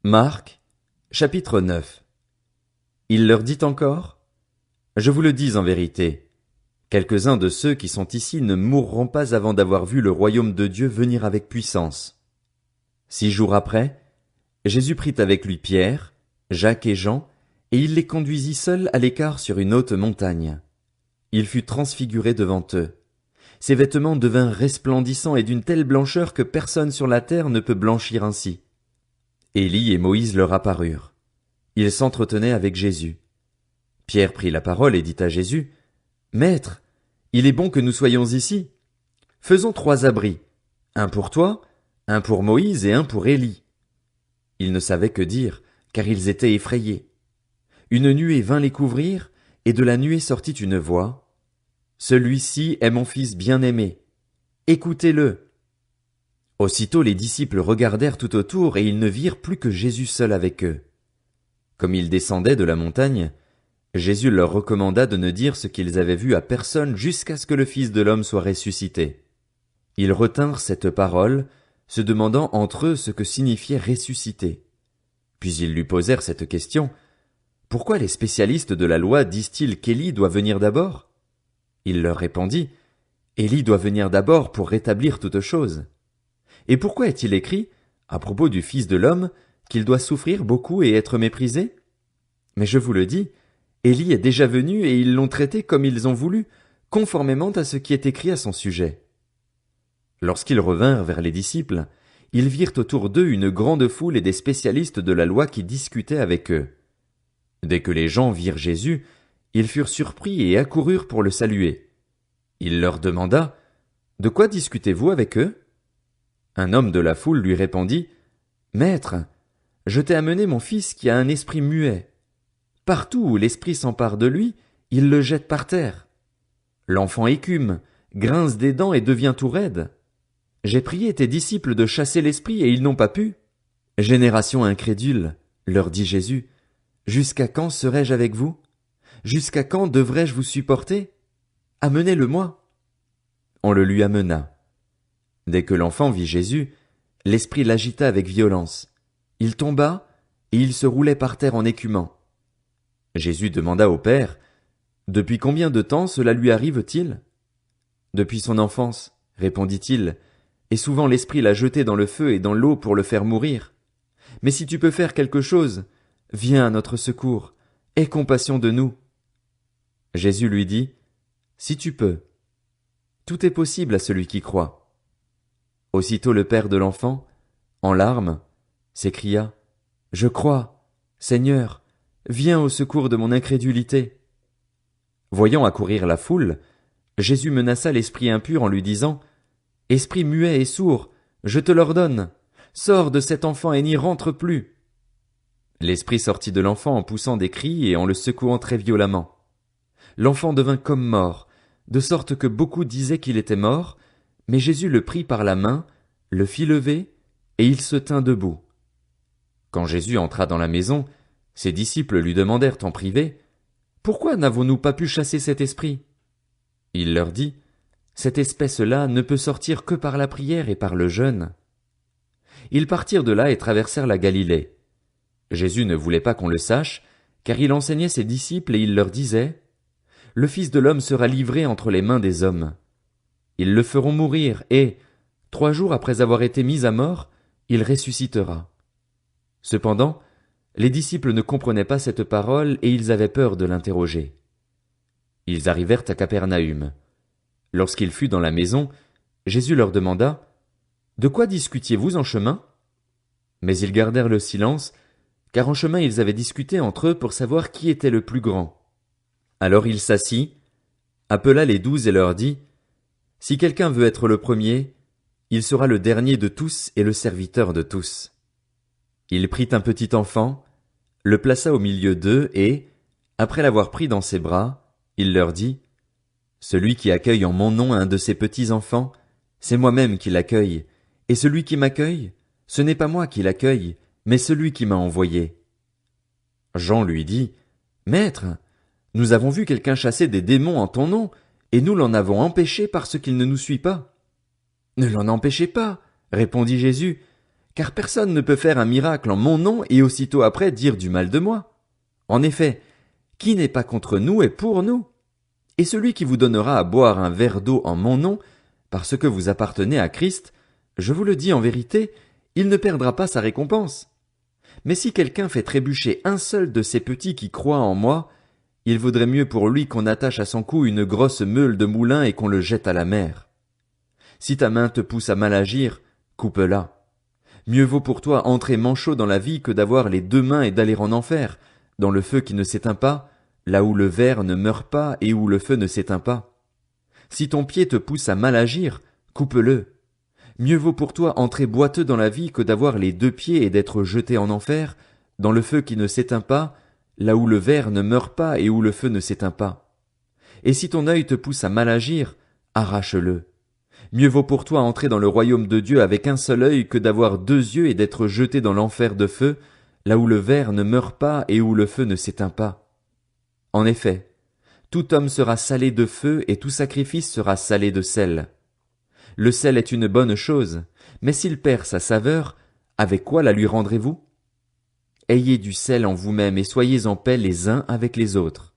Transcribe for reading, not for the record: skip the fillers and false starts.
Marc, chapitre 9. Il leur dit encore: Je vous le dis en vérité, quelques-uns de ceux qui sont ici ne mourront pas avant d'avoir vu le royaume de Dieu venir avec puissance. 6 jours après, Jésus prit avec lui Pierre, Jacques et Jean, et il les conduisit seuls à l'écart sur une haute montagne. Il fut transfiguré devant eux. Ses vêtements devinrent resplendissants et d'une telle blancheur que personne sur la terre ne peut blanchir ainsi. Élie et Moïse leur apparurent. Ils s'entretenaient avec Jésus. Pierre prit la parole et dit à Jésus: Maître, il est bon que nous soyons ici. Faisons 3 abris, un pour toi, un pour Moïse et un pour Élie. Ils ne savaient que dire, car ils étaient effrayés. Une nuée vint les couvrir, et de la nuée sortit une voix: Celui-ci est mon fils bien-aimé. Écoutez-le. Aussitôt les disciples regardèrent tout autour, et ils ne virent plus que Jésus seul avec eux. Comme ils descendaient de la montagne, Jésus leur recommanda de ne dire ce qu'ils avaient vu à personne jusqu'à ce que le Fils de l'homme soit ressuscité. Ils retinrent cette parole, se demandant entre eux ce que signifiait ressusciter. Puis ils lui posèrent cette question: Pourquoi les spécialistes de la loi disent-ils qu'Élie doit venir d'abord? Il leur répondit: Élie doit venir d'abord pour rétablir toutes choses. Et pourquoi est-il écrit, à propos du Fils de l'homme, qu'il doit souffrir beaucoup et être méprisé? Mais je vous le dis, Élie est déjà venu et ils l'ont traité comme ils ont voulu, conformément à ce qui est écrit à son sujet. Lorsqu'ils revinrent vers les disciples, ils virent autour d'eux une grande foule et des spécialistes de la loi qui discutaient avec eux. Dès que les gens virent Jésus, ils furent surpris et accoururent pour le saluer. Il leur demanda: De quoi discutez-vous avec eux? Un homme de la foule lui répondit: Maître, je t'ai amené mon fils qui a un esprit muet. Partout où l'esprit s'empare de lui, il le jette par terre. L'enfant écume, grince des dents et devient tout raide. J'ai prié tes disciples de chasser l'esprit et ils n'ont pas pu. Génération incrédule, leur dit Jésus, jusqu'à quand serai-je avec vous? Jusqu'à quand devrais-je vous supporter? Amenez-le-moi. On le lui amena. Dès que l'enfant vit Jésus, l'esprit l'agita avec violence. Il tomba, et il se roulait par terre en écumant. Jésus demanda au Père: Depuis combien de temps cela lui arrive-t-il? Depuis son enfance, répondit-il, et souvent l'esprit l'a jeté dans le feu et dans l'eau pour le faire mourir. Mais si tu peux faire quelque chose, viens à notre secours, aie compassion de nous. Jésus lui dit: Si tu peux. Tout est possible à celui qui croit. Aussitôt le père de l'enfant, en larmes, s'écria: Je crois, Seigneur, viens au secours de mon incrédulité. Voyant accourir la foule, Jésus menaça l'esprit impur en lui disant: Esprit muet et sourd, je te l'ordonne, sors de cet enfant et n'y rentre plus. L'esprit sortit de l'enfant en poussant des cris et en le secouant très violemment. L'enfant devint comme mort, de sorte que beaucoup disaient qu'il était mort, mais Jésus le prit par la main, le fit lever, et il se tint debout. Quand Jésus entra dans la maison, ses disciples lui demandèrent en privé: Pourquoi n'avons-nous pas pu chasser cet esprit? Il leur dit: Cette espèce-là ne peut sortir que par la prière et par le jeûne. Ils partirent de là et traversèrent la Galilée. Jésus ne voulait pas qu'on le sache, car il enseignait ses disciples et il leur disait: Le Fils de l'homme sera livré entre les mains des hommes. Ils le feront mourir et, 3 jours après avoir été mis à mort, il ressuscitera. Cependant, les disciples ne comprenaient pas cette parole et ils avaient peur de l'interroger. Ils arrivèrent à Capernaüm. Lorsqu'il fut dans la maison, Jésus leur demanda: De quoi discutiez-vous en chemin? Mais ils gardèrent le silence, car en chemin ils avaient discuté entre eux pour savoir qui était le plus grand. Alors il s'assit, appela les 12 et leur dit: Si quelqu'un veut être le premier, il sera le dernier de tous et le serviteur de tous. Il prit un petit enfant, le plaça au milieu d'eux et, après l'avoir pris dans ses bras, il leur dit: Celui qui accueille en mon nom un de ces petits enfants, c'est moi-même qui l'accueille, et celui qui m'accueille, ce n'est pas moi qui l'accueille, mais celui qui m'a envoyé. Jean lui dit: Maître, nous avons vu quelqu'un chasser des démons en ton nom, et nous l'en avons empêché parce qu'il ne nous suit pas. Ne l'en empêchez pas, répondit Jésus, Car personne ne peut faire un miracle en mon nom et aussitôt après dire du mal de moi. En effet, qui n'est pas contre nous est pour nous. Et celui qui vous donnera à boire un verre d'eau en mon nom, parce que vous appartenez à Christ, je vous le dis en vérité, il ne perdra pas sa récompense. Mais si quelqu'un fait trébucher un seul de ces petits qui croient en moi, il vaudrait mieux pour lui qu'on attache à son cou une grosse meule de moulin et qu'on le jette à la mer. Si ta main te pousse à mal agir, coupe-la. Mieux vaut pour toi entrer manchot dans la vie que d'avoir les deux mains et d'aller en enfer, dans le feu qui ne s'éteint pas, là où le ver ne meurt pas et où le feu ne s'éteint pas. Si ton pied te pousse à mal agir, coupe-le. Mieux vaut pour toi entrer boiteux dans la vie que d'avoir les deux pieds et d'être jeté en enfer, dans le feu qui ne s'éteint pas, là où le ver ne meurt pas et où le feu ne s'éteint pas. Et si ton œil te pousse à mal agir, arrache-le. Mieux vaut pour toi entrer dans le royaume de Dieu avec un seul œil que d'avoir deux yeux et d'être jeté dans l'enfer de feu, là où le ver ne meurt pas et où le feu ne s'éteint pas. En effet, tout homme sera salé de feu et tout sacrifice sera salé de sel. Le sel est une bonne chose, mais s'il perd sa saveur, avec quoi la lui rendrez-vous? Ayez du sel en vous-même et soyez en paix les uns avec les autres.